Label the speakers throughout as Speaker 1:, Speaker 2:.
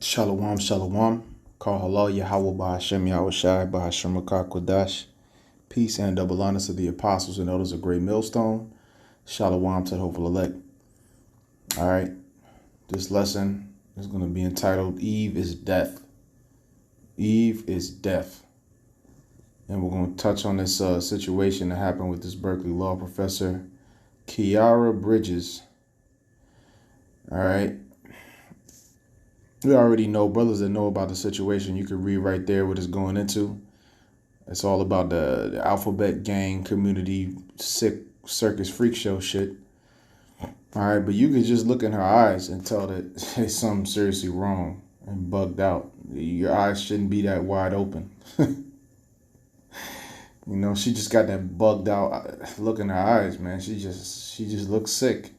Speaker 1: Shalom, shalom. Call halal Yahweh Bahashem Yahweh Shai Bahashem Rakah Kodash. Peace and double honor to the apostles and elders of Great Millstone. Shalom to the hopeful elect. All right. This lesson is going to be entitled Eve is Death. Eve is Death. And we're going to touch on this situation that happened with this Berkeley law professor, Kiara Bridges. All right. We already know, brothers that know about the situation, you can read right there what it's going into. It's all about the alphabet gang community sick circus freak show shit. All right, but you could just look in her eyes and tell that there's something seriously wrong and bugged out. Your eyes shouldn't be that wide open. You know, she just got that bugged out look in her eyes, man. She just looks sick.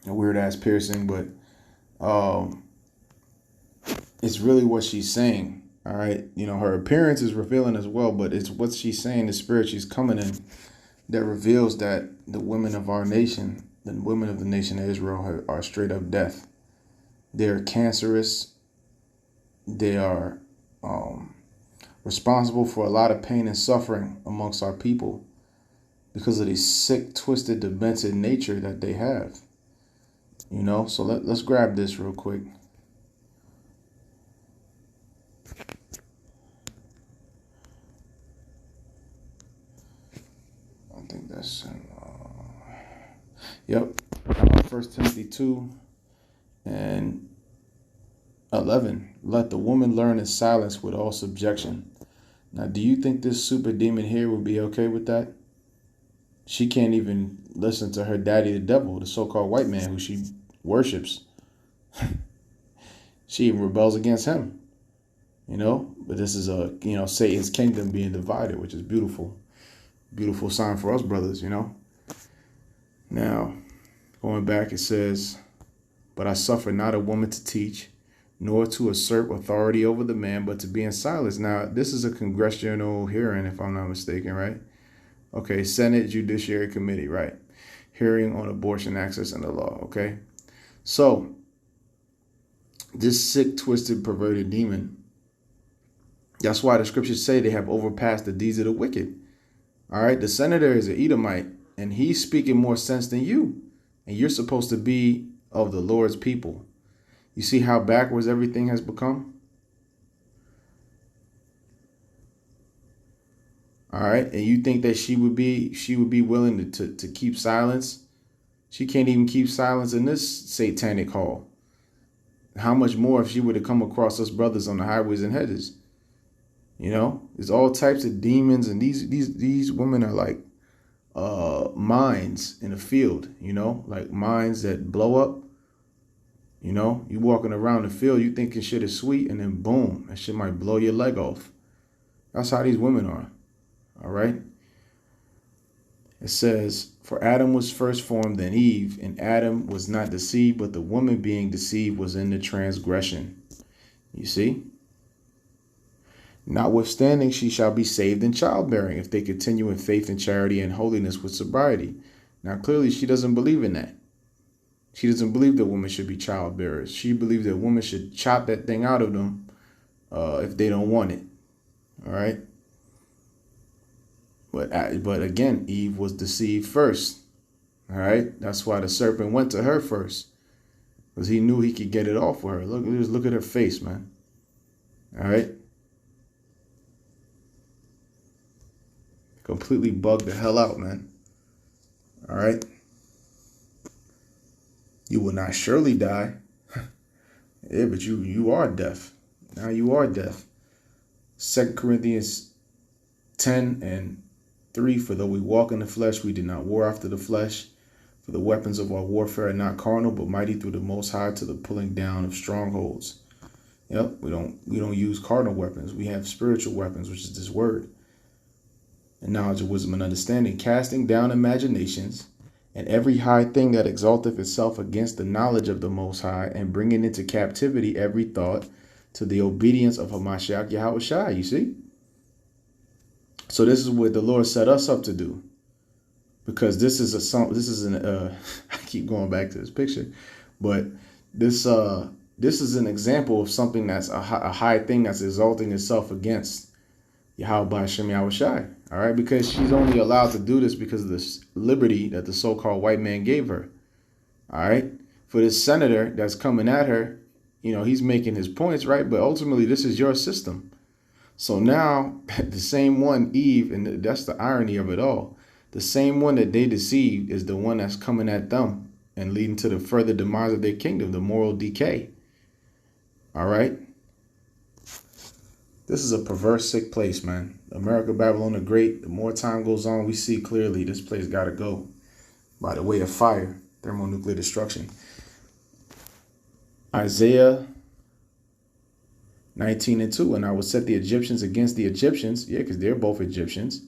Speaker 1: A weird ass piercing, but it's really what she's saying. All right, you know, her appearance is revealing as well, but it's what she's saying, the spirit she's coming in, that reveals that the women of our nation, the women of the nation of Israel, are straight up death. They're cancerous. They are responsible for a lot of pain and suffering amongst our people because of the sick, twisted, demented nature that they have. You know, so let's grab this real quick. I think that's in, yep, 1 Timothy 2:11. Let the woman learn in silence with all subjection. Now, do you think this super demon here would be okay with that? She can't even listen to her daddy, the devil, the so-called white man who she worships. She even rebels against him, you know. But this is Satan's kingdom being divided, which is beautiful. Beautiful sign for us brothers, you know. Now, going back, it says, but I suffer not a woman to teach, nor to usurp authority over the man, but to be in silence. Now, this is a congressional hearing, if I'm not mistaken, right? Okay, Senate Judiciary Committee, right? Hearing on abortion access and the law, okay? So, this sick, twisted, perverted demon, that's why the scriptures say they have overpassed the deeds of the wicked. All right, the senator is an Edomite, and he's speaking more sense than you. And you're supposed to be of the Lord's people. You see how backwards everything has become? All right, and you think that she would be willing to keep silence? She can't even keep silence in this satanic hall. How much more if she were to come across us brothers on the highways and hedges? You know, there's all types of demons, and these women are like mines in a field, you know, like mines that blow up. You know, you walking around the field, you thinking shit is sweet, and then boom, that shit might blow your leg off. That's how these women are. All right. It says, for Adam was first formed, then Eve, and Adam was not deceived, but the woman being deceived was in the transgression. You see? Notwithstanding, she shall be saved in childbearing if they continue in faith and charity and holiness with sobriety. Now, clearly, she doesn't believe in that. She doesn't believe that women should be childbearers. She believes that women should chop that thing out of them if they don't want it. All right. But again, Eve was deceived first. All right. That's why the serpent went to her first, because he knew he could get it off for her. Look at her face, man. All right. Completely bugged the hell out, man. All right. You will not surely die. Yeah, but you are deaf. Now you are deaf. 2 Corinthians 10:3, for though we walk in the flesh, we do not war after the flesh. For the weapons of our warfare are not carnal, but mighty through the Most High to the pulling down of strongholds. Yep, we don't use carnal weapons. We have spiritual weapons, which is this word. And knowledge of wisdom and understanding, casting down imaginations and every high thing that exalteth itself against the knowledge of the Most High, and bringing into captivity every thought to the obedience of Hamashiach Yahweh Shai. You see? So this is what the Lord set us up to do, because this is I keep going back to this picture, but This is an example of something that's a high thing that's exalting itself against Yahweh Hashem Yahushai. All right, because she's only allowed to do this because of this liberty that the so-called white man gave her. All right, for this senator that's coming at her, you know, he's making his points, right? But ultimately, this is your system. So now the same one, Eve, and that's the irony of it all. The same one that they deceived is the one that's coming at them and leading to the further demise of their kingdom, the moral decay. All right. This is a perverse, sick place, man. America, Babylon the Great. The more time goes on, we see clearly this place got to go by the way of fire, thermonuclear destruction. Isaiah 19:2. And I will set the Egyptians against the Egyptians. Yeah, because they're both Egyptians.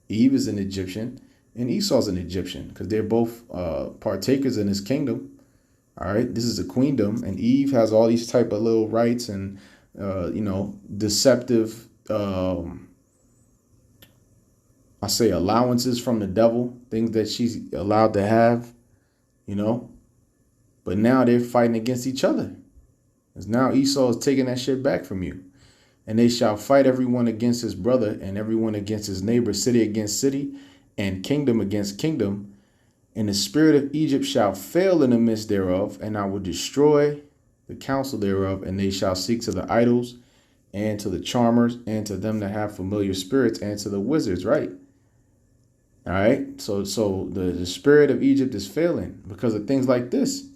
Speaker 1: Eve is an Egyptian and Esau's an Egyptian because they're both partakers in his kingdom. All right. This is a queendom. And Eve has all these type of little rights and deceptive, I say allowances from the devil, things that she's allowed to have, but now they're fighting against each other. Because now Esau is taking that shit back from you. And they shall fight everyone against his brother and everyone against his neighbor, city against city and kingdom against kingdom. And the spirit of Egypt shall fail in the midst thereof, and I will destroy the counsel thereof, and they shall seek to the idols and to the charmers and to them that have familiar spirits and to the wizards, right? All right. So the spirit of Egypt is failing because of things like this.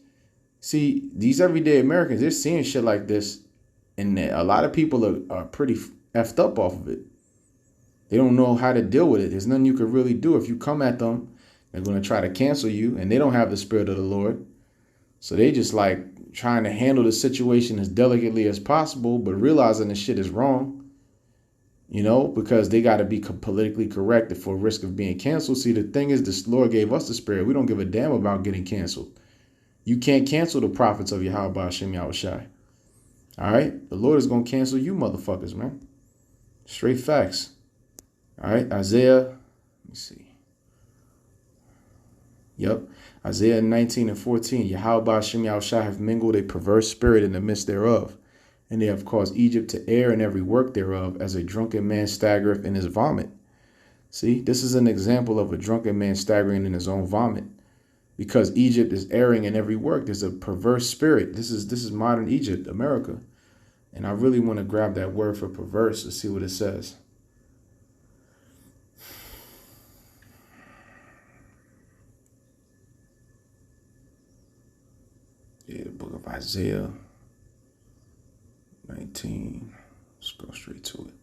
Speaker 1: See, these everyday Americans, they're seeing shit like this, and a lot of people are pretty effed up off of it. They don't know how to deal with it. There's nothing you could really do. If you come at them, they're going to try to cancel you, and they don't have the spirit of the Lord. So they just like trying to handle the situation as delicately as possible, but realizing the shit is wrong, because they got to be politically correct for risk of being canceled. See, the thing is, the Lord gave us the spirit. We don't give a damn about getting canceled. You can't cancel the prophets of Yahweh Hashem Yahushai. All right? The Lord is going to cancel you motherfuckers, man. Straight facts. All right? Isaiah, let me see. Yep. Isaiah 19:14. Yahweh Hashem Yahushai have mingled a perverse spirit in the midst thereof, and they have caused Egypt to err in every work thereof, as a drunken man staggereth in his vomit. See, this is an example of a drunken man staggering in his own vomit, because Egypt is erring in every work. There's a perverse spirit. This is modern Egypt, America, and I really want to grab that word for perverse to see what it says. Yeah, the book of Isaiah 19. Let's go straight to it.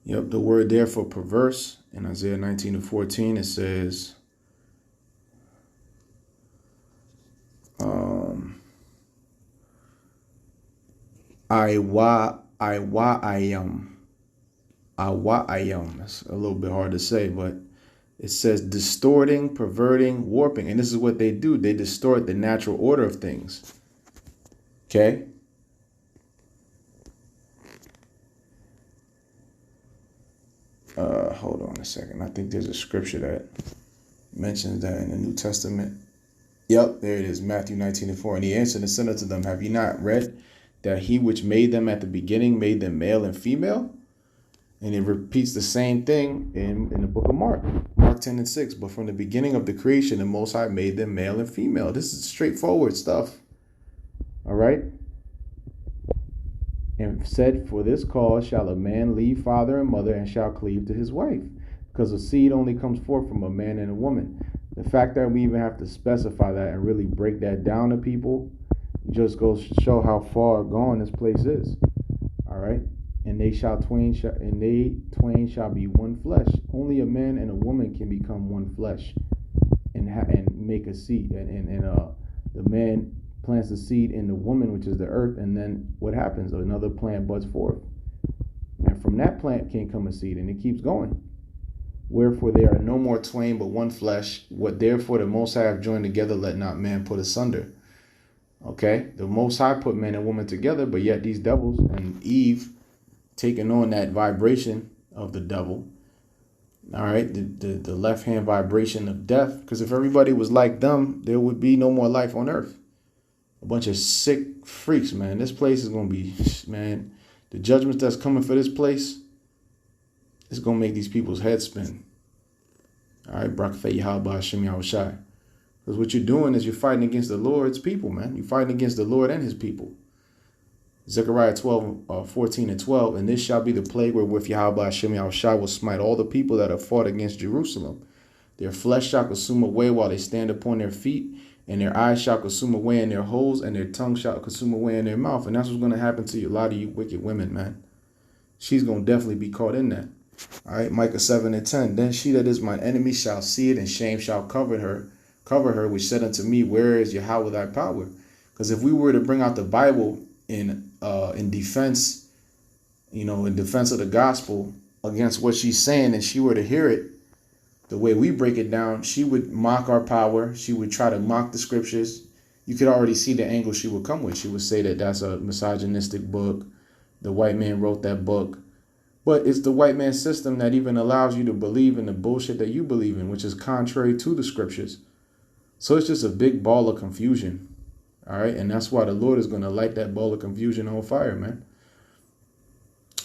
Speaker 1: Yep, the word there for perverse in Isaiah 19:14, it says, Awa'ayam. That's a little bit hard to say, but it says distorting, perverting, warping. And this is what they do. They distort the natural order of things. Okay? Hold on a second. I think there's a scripture that mentions that in the New Testament. Yep, there it is. Matthew 19:4. And he answered and said unto them, have ye not read that he which made them at the beginning made them male and female? And it repeats the same thing in the book of Mark 10:6. But from the beginning of the creation, the Most High made them male and female. This is straightforward stuff. All right. And said, for this cause shall a man leave father and mother and shall cleave to his wife, because a seed only comes forth from a man and a woman. The fact that we even have to specify that and really break that down to people just goes to show how far gone this place is. All right. And they twain shall be one flesh. Only a man and a woman can become one flesh and make a seed. And the man plants the seed in the woman, which is the earth, and then what happens? Another plant buds forth, and from that plant can come a seed, and it keeps going. Wherefore there are no more twain but one flesh. What therefore the Most High have joined together, let not man put asunder. Okay, the Most High put man and woman together, but yet these devils and Eve taking on that vibration of the devil. All right, the left hand vibration of death. Because if everybody was like them, there would be no more life on earth. a bunch of sick freaks, man. This place is going to be, man, the judgment that's coming for this place is going to make these people's heads spin. All right, Barakatha Yahweh Hashem Yahushai. Because what you're doing is you're fighting against the Lord's people, man. You're fighting against the Lord and his people. Zechariah 12, 14 and 12. And this shall be the plague wherewith Yahweh Hashem Yahushai will smite all the people that have fought against Jerusalem. Their flesh shall consume away while they stand upon their feet, and their eyes shall consume away in their holes, and their tongue shall consume away in their mouth. And that's what's going to happen to you, a lot of you wicked women, man. She's going to definitely be caught in that. All right, Micah 7 and 10. Then she that is my enemy shall see it, and shame shall cover her, which said unto me, where is Yahweh thy power? Because if we were to bring out the Bible in defense, in defense of the gospel against what she's saying, and she were to hear it the way we break it down, she would mock our power. She would try to mock the scriptures. You could already see the angle she would come with. She would say that that's a misogynistic book. The white man wrote that book. But it's the white man system that even allows you to believe in the bullshit that you believe in, which is contrary to the scriptures. So it's just a big ball of confusion. All right. And that's why the Lord is going to light that ball of confusion on fire, man.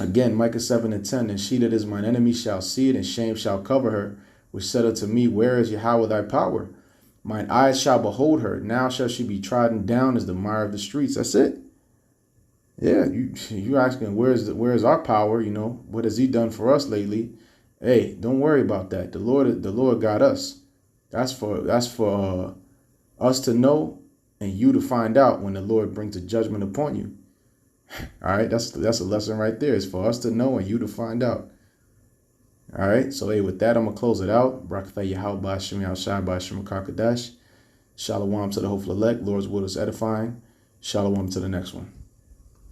Speaker 1: Again, Micah 7 and 10. And she that is mine enemy shall see it, and shame shall cover her, which said unto me, where is Yahweh thy power? Mine eyes shall behold her. Now shall she be trodden down as the mire of the streets. That's it. Yeah, you asking where's our power? What has he done for us lately? Hey, don't worry about that. The Lord got us. That's for us to know and you to find out when the Lord brings a judgment upon you. All right, that's a lesson right there. It's for us to know and you to find out. All right, so hey, with that, I'm gonna close it out. Barakatha Yahweh Hashem Yahushai B'Hashem Kakadash. Shalom to the hopeful elect. Lord's will is edifying. Shalom to the next one.